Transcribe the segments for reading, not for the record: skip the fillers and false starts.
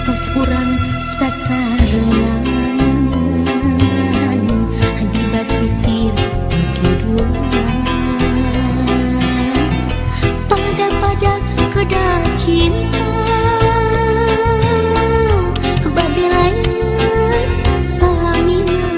tos urang sasarengan di basisir keduaan pada kedal cinta badai salaminan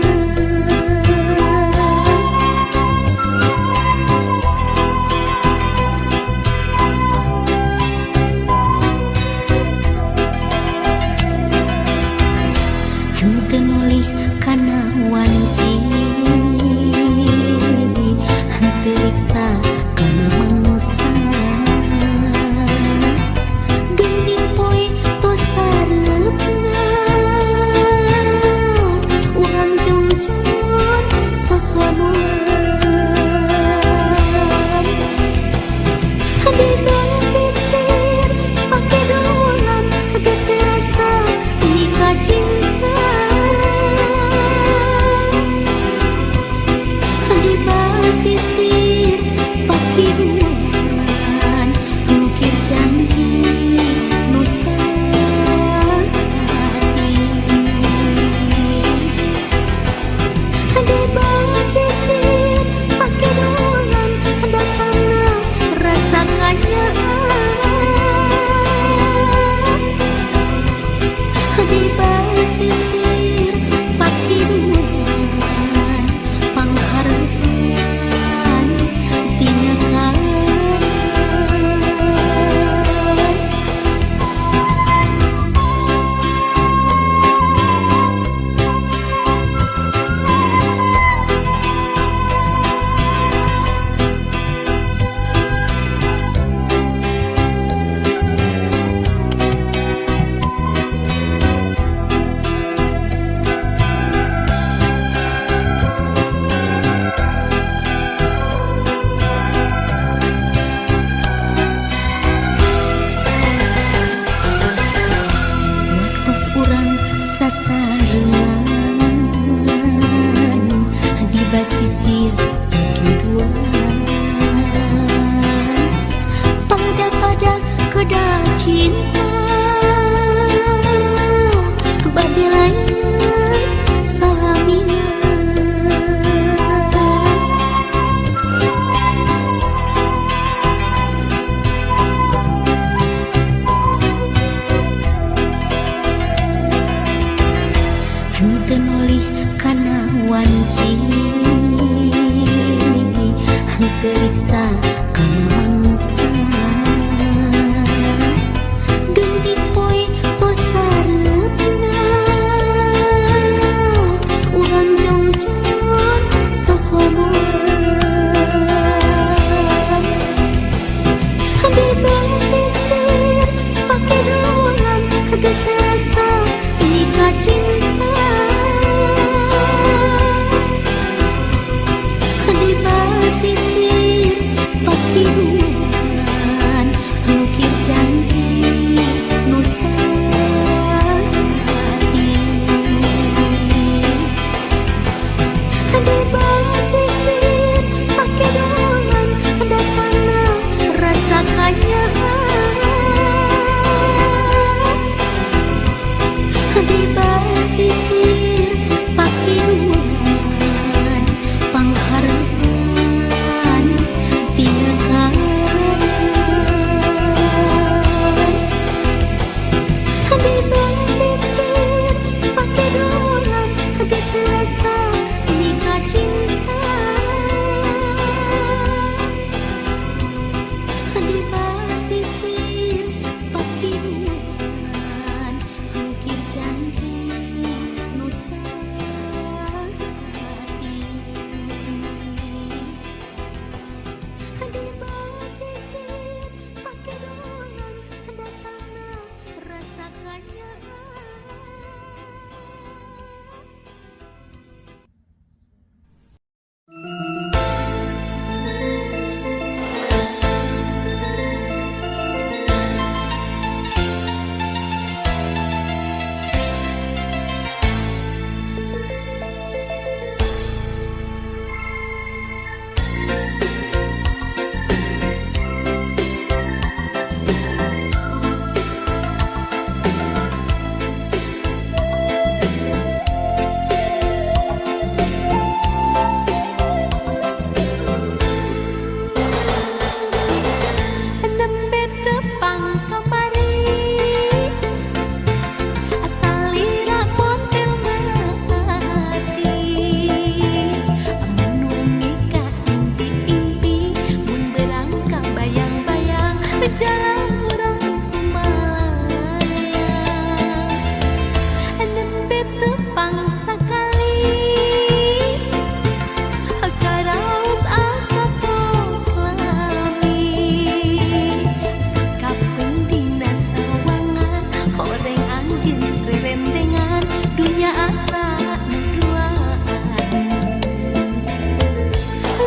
anjeun rerendengan dunya asa nu duaan.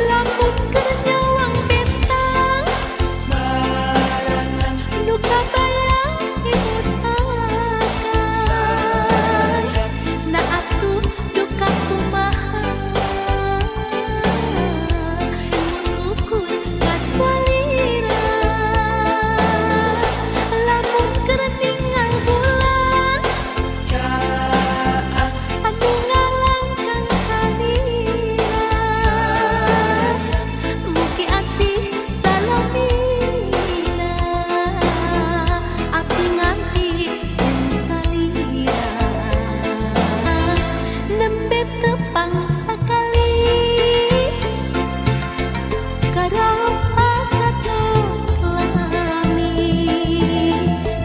Lamun keur nyawang betang nu kabayang imut akan na atuh duka kumaha imut ukur kasalira. Lamun keur ningal bulan anu ngalangkang salira mugi asih salamina abdi nganti jeung salira nembe tepang sakali karaos asatos lami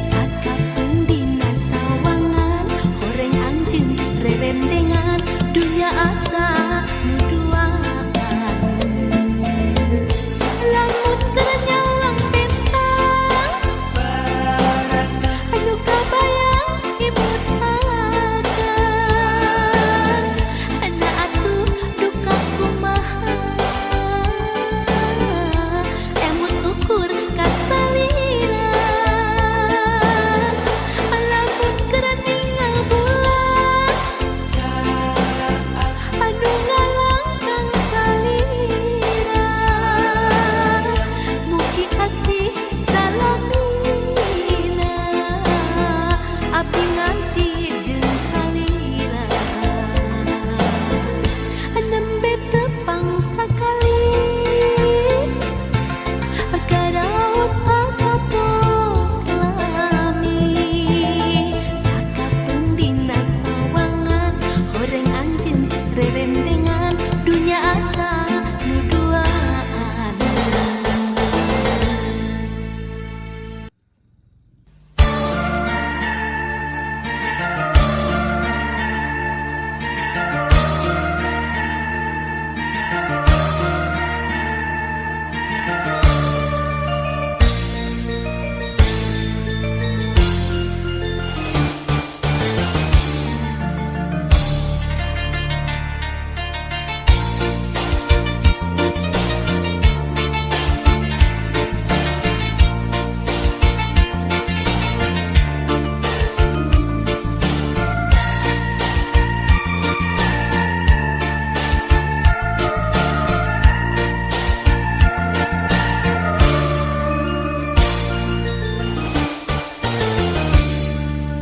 sakapeung dina sawangan horeng anjeun rerendengan dunya asa nu duaan. Lamun keur nyawang betang anu kabayang imut akan na atuh duka kumaha emut ukur kasalira. Lamun keur ningal bulan anu ngalangkang salira mugi asih salamina abdi nganti jeung salira nembe tepang sakali karaos asatos lami sakapeung dina sawangan horeng anjeun rerendengan dunya asa nu duaan.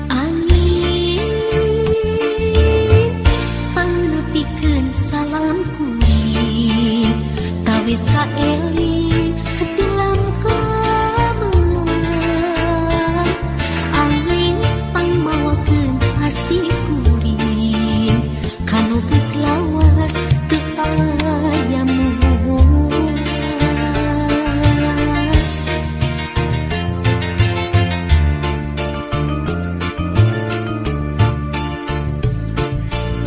Angin pangnepikeun salam kuring tawis kaeling dalam kemenangan. Angin pangmawakeun asih kuring kanu geus lawas teu aya mual.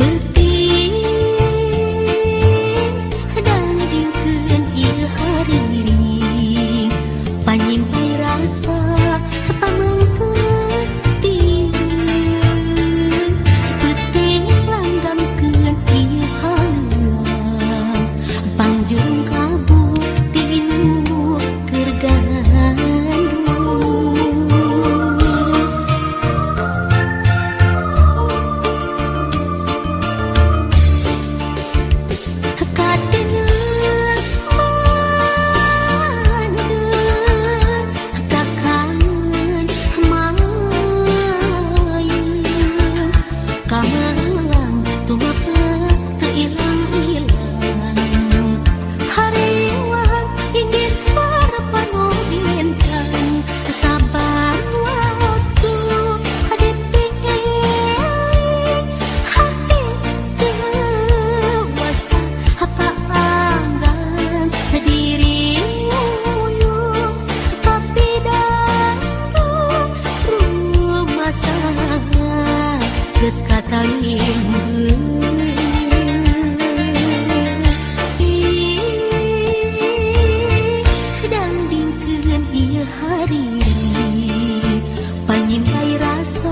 Penting dangdingkeun ieu hariring panyimpai rasa pamengkeun tinggeun teuting langgamkeun ieu haluang pangjung kabu tinu keur gandrung. Kadengeun mandeun kakangen mayun kamelang tumapeuk teu ilang-ilang hariwang inggis harapan dilencang sabar waktu hadepi eling hati dewasa paanggan diri uyuh tapi dandu rumah sana geus katalimbeun. Dangdingkeun ieu hari panyimpai rasa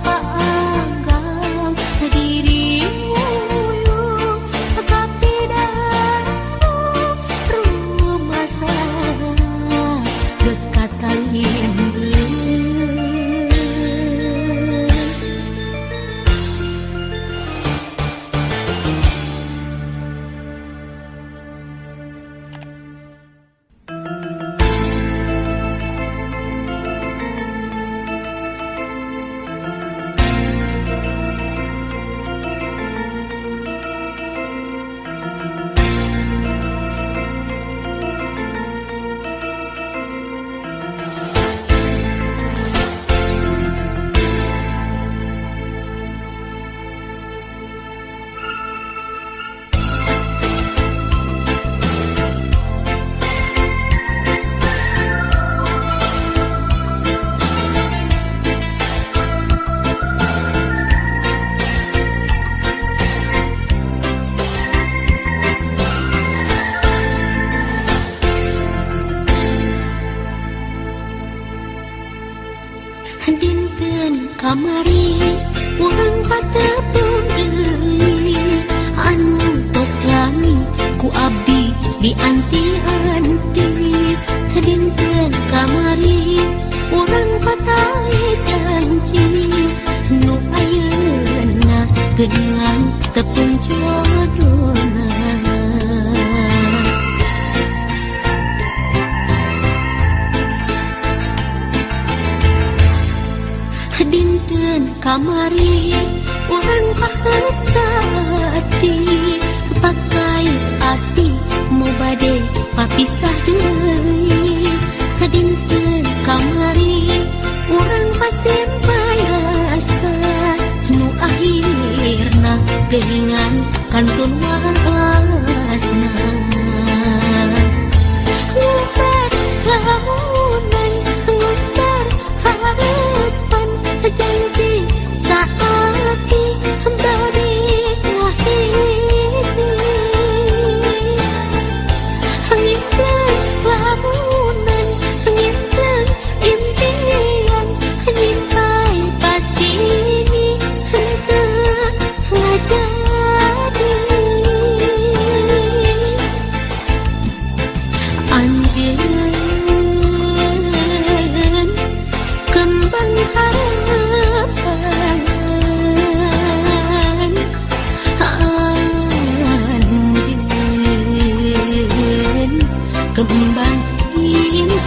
paanggang dirimu tapi dalam rumah saya geus katalingkeun. Dinten kamari urang patepung deui anu tos lami ku abdi di anti-anti. Dinten kamari urang patali janji nu ayeuna geuningan tepung jodona. Dinten kamari urang pahet saati pakai asi mau bade papisah deui. Dinten kamari urang pasimpai rasa nu akhirna geuningan kantun waasna. Ngubar lamunan ngubar harapan janji saati bari ngahiji ngimpleng lamunan ngimpleng impian nyimpai pasini henteu ngajadi anjeun kembang harapan anjeun kembang impian.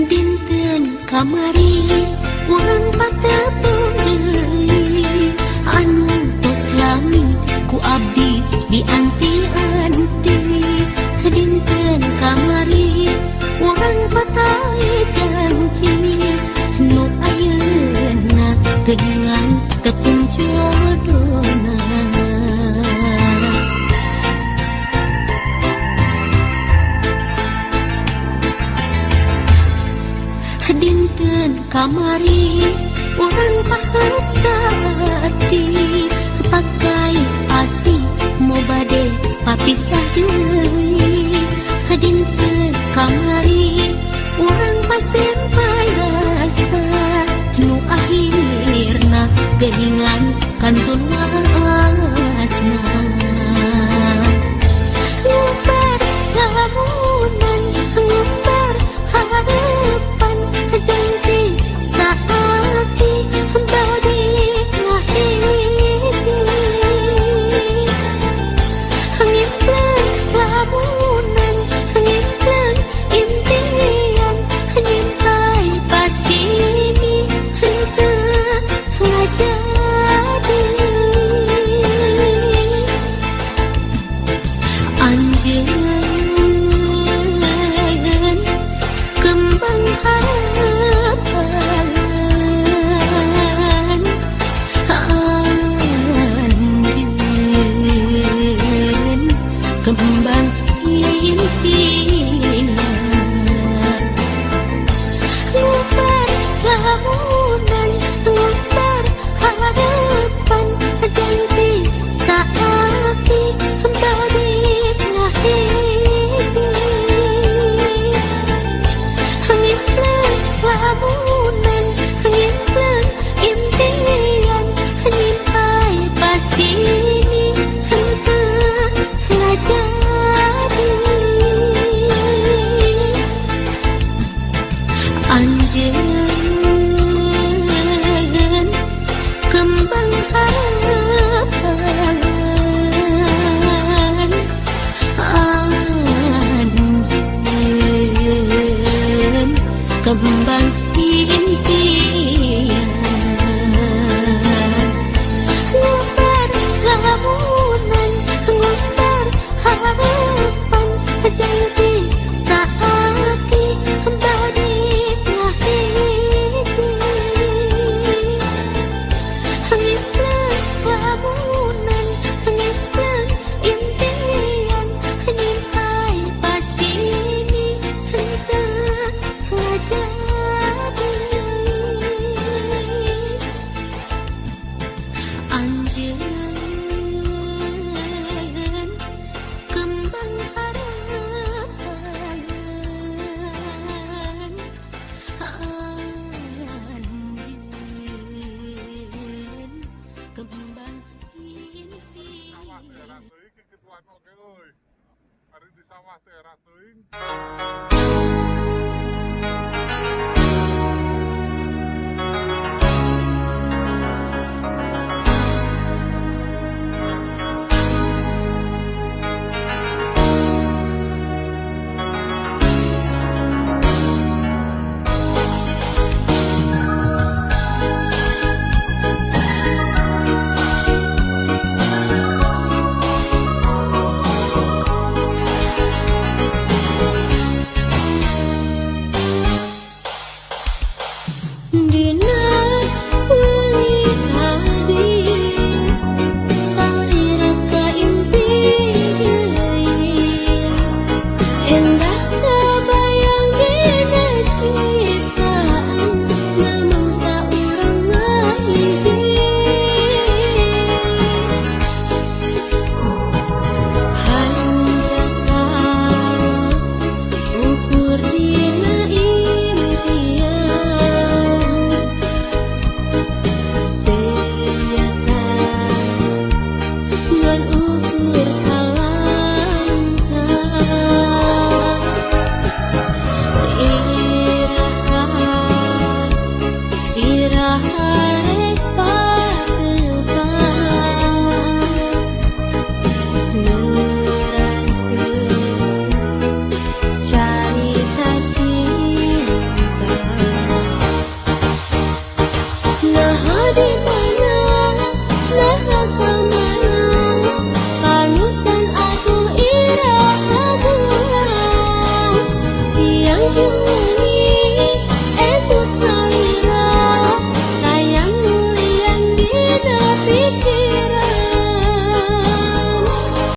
Dinten kamari urang patepung deui anu tos lami ku abdi di anti-anti. Dinten kamari urang patali janji nu ayeuna geuningan tepung jodona. Dinten kamari urang pahet saati pakai asi mau bade papisah deui. Dinten kamari urang pasimpai rasa nu akhirna geuningan kantun waasna. Ngubar lamunan ngubar harapan janji saati bari ngahiji ngimpleng lamunan ngimpleng impian nyimpai pasini henteu ngajadi harapan anjen kembang impian ngumbar lamunan ngumbar harapan janji saati balik ngahiji ngimpleng lamunan ngimpleng impian nyimpai pasini henteu ngajadi anjeun kembang harapan anjeun kembang impian Sawah daerah teuing ke ketuaan oke euy. Ari di sawah daerah teuing. Dina weui tadi salira kaimpian endah kabayang dina ciptaan namang saurang ngahiji handakan ukur dina Iraharek pateupan neuraskeun carita cinta naha di mana naha kamana panutan atuh iraha bulan siang jeung